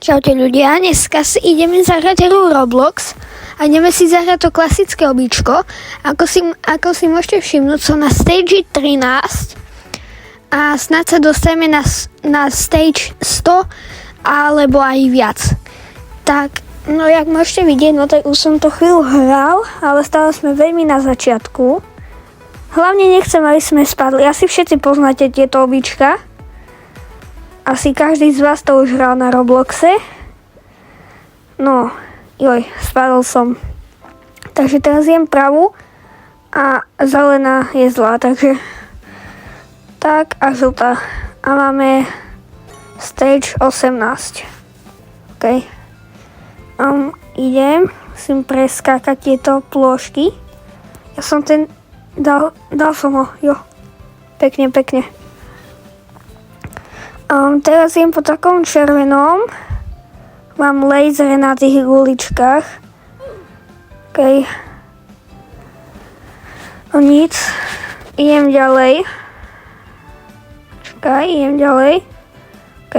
Čaute ľudia, dneska si ideme zahrať hru Roblox a ideme si zahrať to klasické običko. Ako si môžete všimnúť, som na stage 13 a snad sa dostaneme na stage 100 alebo aj viac. Tak, no jak môžete vidieť, no tak už som to chvíľu hral, ale stále sme veľmi na začiatku. Hlavne nechcem, aby sme spadli. Asi všetci poznáte tieto obička. Asi každý z vás to už hral na Robloxe. No, spadol som. Takže teraz jem pravú a zelená je zlá, takže tak a žltá. A máme stage 18. OK. Musím preskákať tieto plôžky. Ja som dal som ho, Pekne. Teraz idem po takom červenom. Mám laser na tých guličkách. OK. No nic. Idem ďalej. Idem ďalej. OK.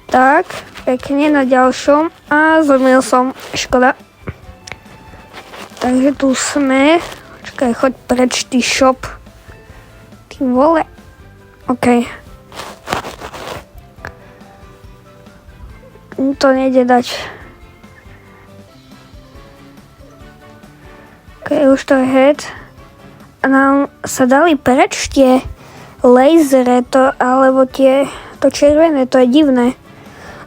Tak, pekne na ďalšom. A zlomil som. Škoda. Takže tu sme. Choď preč, ty shop. Ty vole. OK. To nejde dať. OK, už to je head. A nám sa dali preč tie lasere, alebo to červené, to je divné,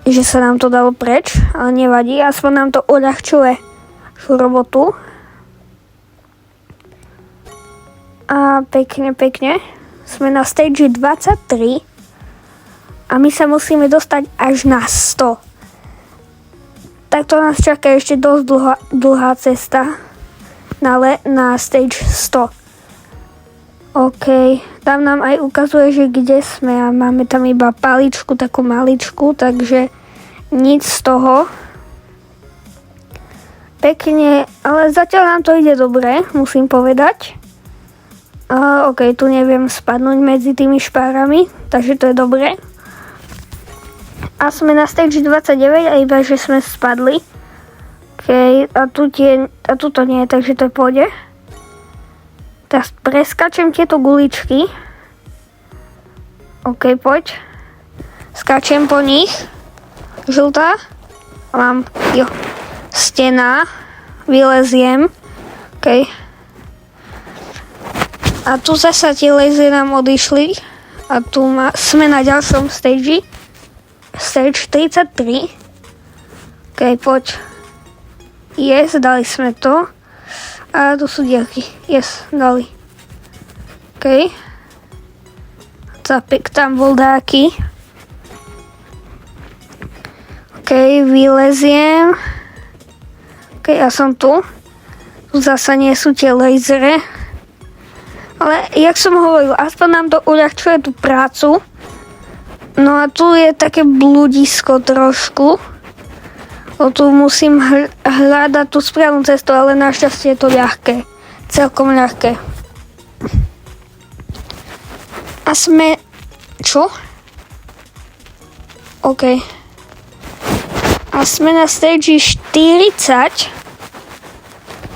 že sa nám to dalo preč, ale nevadí, aspoň nám to uľahčuje robotu. A pekne. Sme na stage 23 a my sa musíme dostať až na 100. Tak to nás čaká ešte dosť dlhá cesta na stage 100. OK, tam nám aj ukazuje, že kde sme a máme tam iba paličku, takú maličku, takže nic z toho. Pekne, ale zatiaľ nám to ide dobre, musím povedať. OK, tu neviem spadnúť medzi tými špárami, takže to je dobre. A sme na stage 29 a iba, že sme spadli. OK, a tu to nie je, takže to je pôjde. Teraz preskačem tieto guličky. OK, poď. Skačem po nich. Žltá. Mám, stena. Vyleziem. OK. A tu zasa tie lasery nám odišli. A tu sme na ďalšom stage. Stage 33. OK, poď. Yes, dali sme to. A tu sú dielky. Yes, dali. OK. Zapek tam bol dáky. OK, vyleziem. OK, ja som tu. Tu zasa nie sú tie lasere. Ale, jak som hovoril, aspoň nám to uľahčuje tú prácu. No a tu je také bludisko trošku. Tu musím hľadať tú správnu cestu, ale našťastie je to ľahké. Celkom ľahké. A sme... Čo? OK. A sme na stage 40.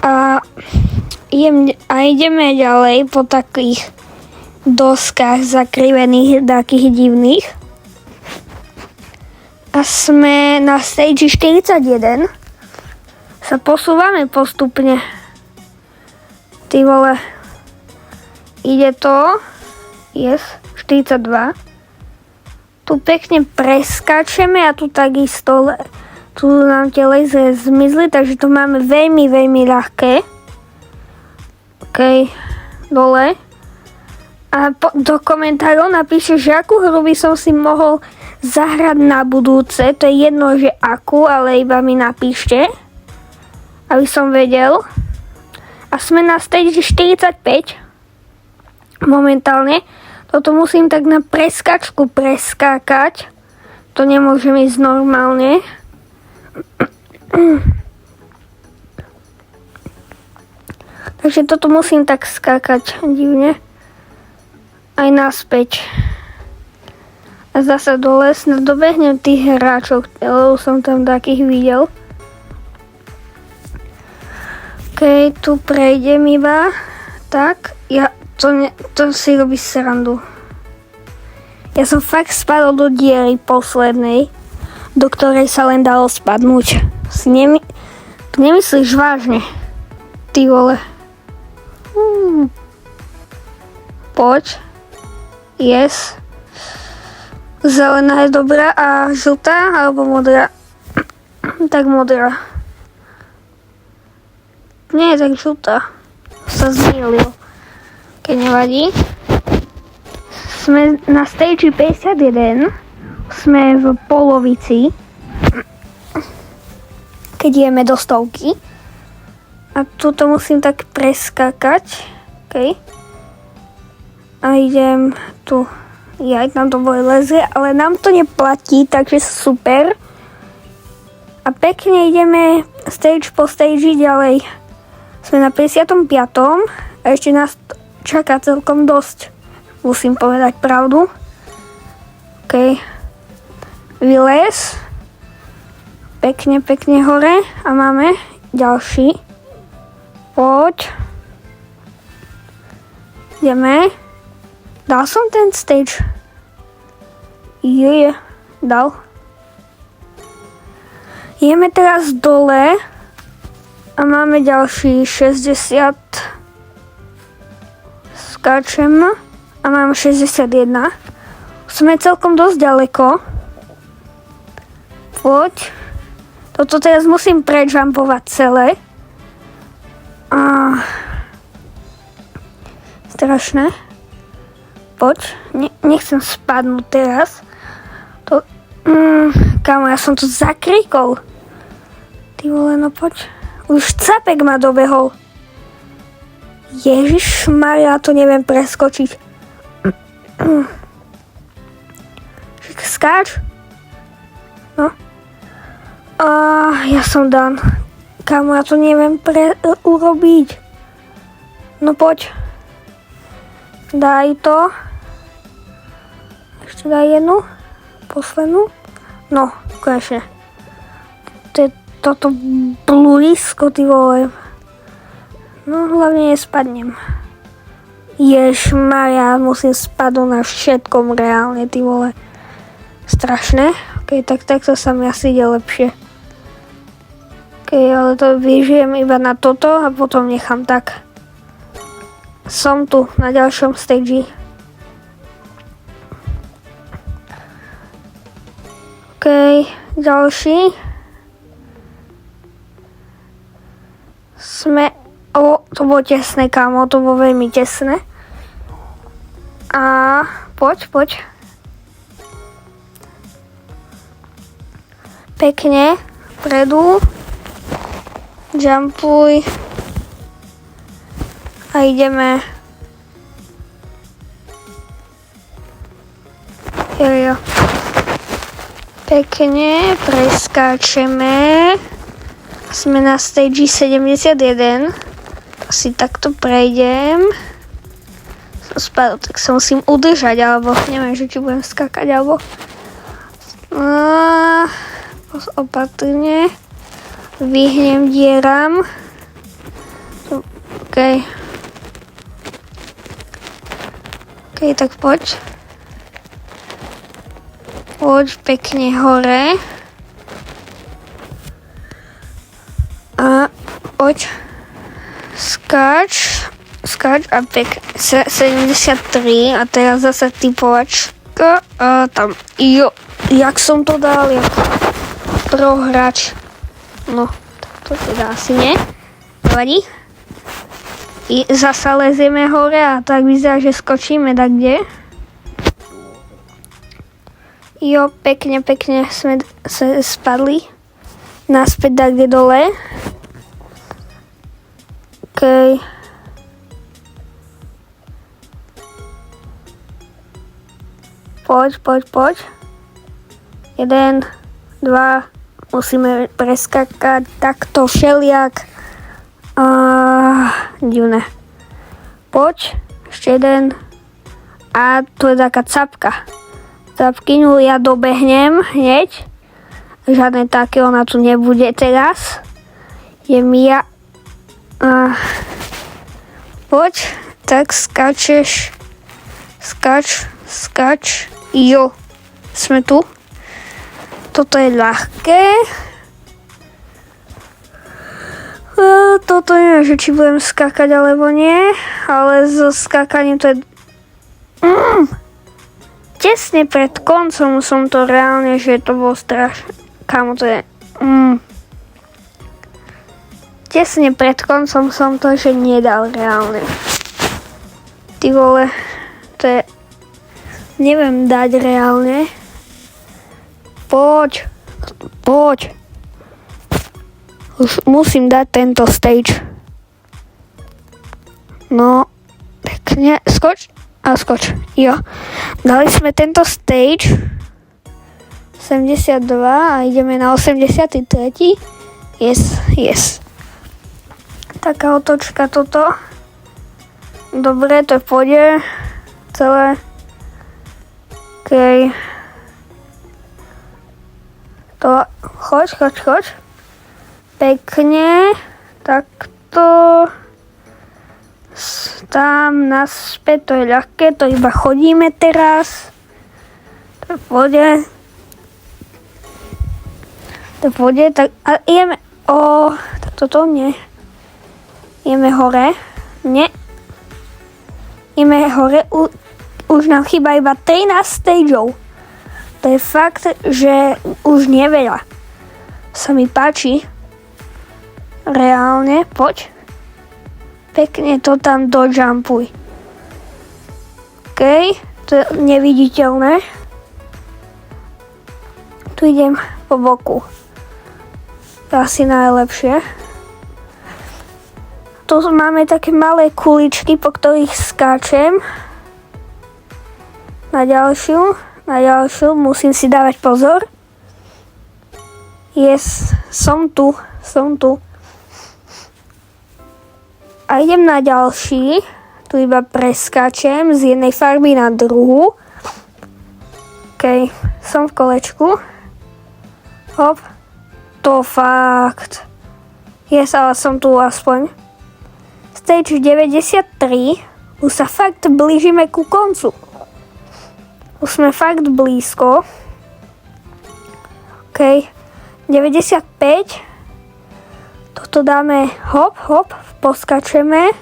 A ideme ďalej po takých doskách zakrivených, takých divných. A sme na stage 41. Sa posúvame postupne. Ty vole. Ide to. Yes. 42. Tu pekne preskáčeme a tu takisto tu nám tie lasery zmizli, takže to máme veľmi ľahké. OK. Dole. A do komentárov napíšte, že akú hru by som si mohol zahrať na budúce. To je jedno, že akú, ale iba mi napíšte, aby som vedel. A sme na stage 45 momentálne. Toto musím tak na preskačku preskákať. To nemôžem ísť normálne. Takže toto musím tak skákať divne. Aj naspäť. A zasa dole snad dobehnem tých hráčov, lebo som tam takých videl. OK, tu prejdem iba. Tak, to si robí srandu. Ja som fakt spadol do diery poslednej, do ktorej sa len dalo spadnúť. To nemyslíš vážne, ty vole. Poď. Yes. Zelená je dobrá a žltá alebo modrá? Tak modrá. Nie, tak žltá. Sa zmielil. Keď nevadí. Sme na stage 51. Sme v polovici. Keď ideme do stovky. A tuto musím tak preskakať. OK. A idem tu. Ja tam to bude lezie, ale nám to neplatí, takže super. A pekne ideme stage po stage ďalej. Sme na 55. A ešte nás čaká celkom dosť. Musím povedať pravdu. OK. Vylez. Pekne hore. A máme ďalší. Poď. Ideme. Dal som ten stage. Dal. Ideme teraz dole a máme ďalší 60. Skáčem a mám 61. Sme celkom dosť ďaleko. Poď. Toto teraz musím prejumpovať celé. Strašné. Poď, nechcem spadnúť teraz. Kámo, ja som to zakrikol. Ty vole, no poď. Už capek ma dobehol. Ježišmaria, to neviem preskočiť. Skáč. No. Ja som dan. Kámo, ja to neviem urobiť. No poď. Daj to. Ešte daj jednu. Poslednú. No, konečne. Toto blízko, ty vole. No, hlavne nespadnem. Ježmaria, musím spadnúť na všetkom reálne, ty vole. Strašné. OK, takto sa mi asi ide lepšie. OK, ale to vyžijem iba na toto a potom nechám tak. Som tu na ďalšom stage. OK, ďalší. To bolo tesné, kámo, to bolo veľmi tesné. A poď. Pekne, predu. Jumpuj. A ideme. Jo. Pekne preskáčeme. Sme na stage 71. Asi takto prejdem. Som spadol, tak sa musím udržať, alebo neviem, že či budem skákať, alebo opatrne. Vyhnem dieram. OK, tak poď. Poď pekne hore. A poď. Skáč a 73 a teraz zase typovačka a tam, jak som to dal, jak prohráč. No, to teda asi nie. Nevadí. I zasa lezieme hore a tak vyzerá, že skočíme tak kde. Jo, pekne sme spadli. Naspäť tak kde dole. OK. Poď. 1, 2, musíme preskakať takto všeliak. Divné. Poď, ešte jeden. A tu je taká capka. Zapkyňu, ja dobehnem hneď. Žiadne také, ona tu nebude teraz. Je Mia. Poď, tak skáčeš. Skáč. Jo, sme tu. Toto je ľahké. Toto neviem, že či budem skákať alebo nie, ale so skákaním to je... Tesne pred koncom som to reálne, že to bolo strašné. Kámo, to je... Tesne pred koncom som to, že nedal reálne. Ty vole, to je... Neviem dať reálne. Poď. Už musím dať tento stage. No, pekne. Skoč. Jo. Dali sme tento stage 72 a ideme na 83. Yes. Taká otočka toto. Dobre, to pôjde celé. OK. To, choď. Pekne. Takto. Tam naspäť, to je ľahké, to iba chodíme teraz. To pôjde, tak a ideme, tak toto nie. Ideme hore, nie. Ideme hore, už nám chýba iba 13 stageov. To je fakt, že už neveľa. Sa mi páči. Reálne, poď. Pekne to tam dojumpuj. OK, to je neviditeľné. Tu idem po boku. To asi najlepšie. Tu máme také malé kuličky, po ktorých skáčem. Na ďalšiu musím si dávať pozor. Yes, som tu. A idem na ďalší. Tu iba preskáčem z jednej farby na druhú. OK, som v kolečku. Hop. To fakt. Yes, ale som tu aspoň. Stage 93. Už sa fakt blížime ku koncu. Už sme fakt blízko. OK. 95. Toto dáme hop, poskačeme.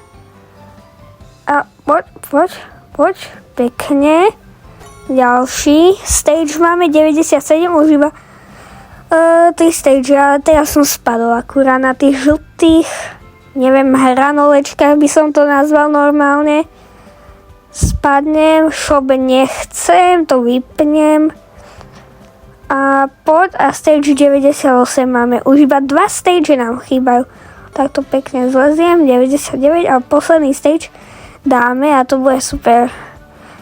A poď, pekne. Ďalší. Stage máme 97, už iba 3 stage, ale teraz som spadol akurát na tých žltých, neviem, hranolečkách by som to nazval normálne. Spadnem, šob nechcem, to vypnem. A stage 98 máme. Už iba 2 stage nám chýbajú. Takto pekne zleziem. 99 a posledný stage dáme a to bude super.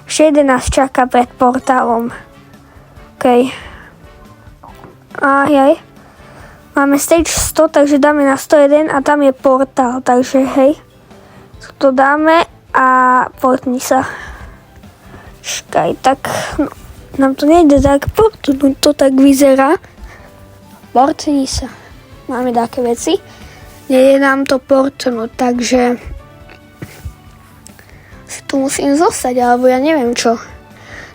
Ešte 11 čaká pred portálom. OK. Ajaj. Máme stage 100, takže dáme na 101 a tam je portál. Takže hej. To dáme a potni sa. Čakaj, tak... No. Nám to nejde tak portnúť, to tak vyzerá. Portni sa. Máme také veci. Nejde nám to portnúť, takže si tu musím zostať, alebo ja neviem čo.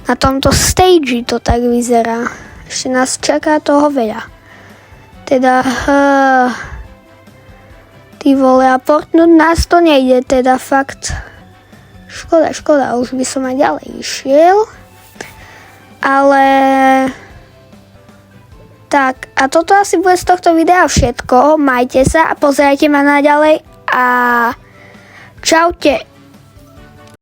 Na tomto stage to tak vyzerá. Ešte nás čaká toho veľa. Teda... Ty vole, a portnúť nás to nejde, teda fakt. Škoda, už by som aj ďalej išiel. Ale tak, a toto asi bude z tohto videa všetko. Majte sa a pozerajte ma naďalej a čaute.